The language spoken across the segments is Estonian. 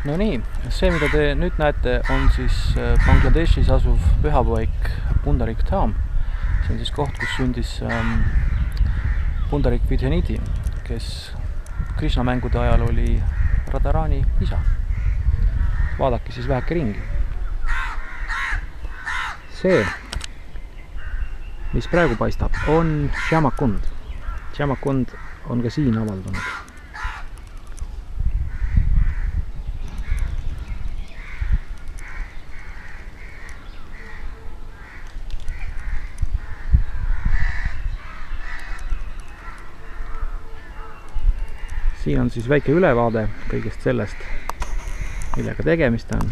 No nii, see mida te nüüd näete on siis Bangladeshis asuv pühapaik Pundarik Dham. See on siis koht, kus sündis Pundarik Vidyanidhi, kes Krishna mängude ajal oli Radharani isa. Vaadake siis väheke ringi. See, mis praegu paistab, on Shyamakund. Shyamakund on ka siin avaldunud. Siin on siis väike ülevaade kõigest sellest, millega tegemist on.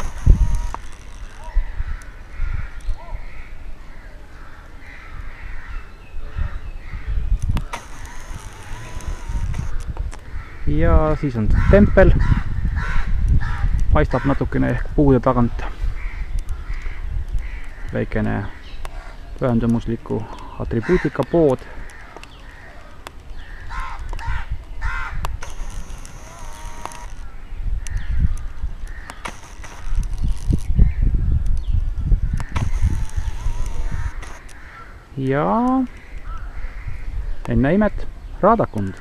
Ja siis on tempel, paistab natukene ehk puude tagant. Väikene pühendumusliku atribuutika pood. Ja enne imet Radhakund.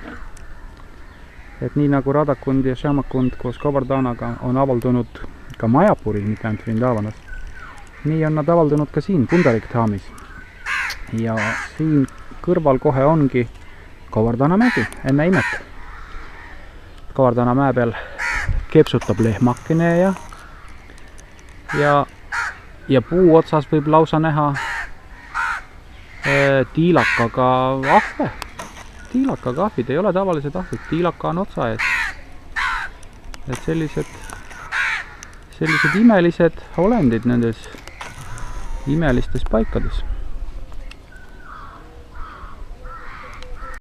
Et nii nagu Radhakund ja Shyamakund koos Govardhanaga on avaldunud ka Majapuris, mitte ainult Vrindavanas, nii on nad avaldunud ka siin Pundarik Dhamis. Ja siin kõrval kohe ongi Govardhana mägi enne imet. Govardhana mäe peal kepsutab lehmakene ja puu otsas võib lausa näha tiilakaga ahve. Tiilakaga ahvid ei ole tavalised ahvid, tiilaka on otsa ees. Et sellised imelised olendid nendes imelistes paikades.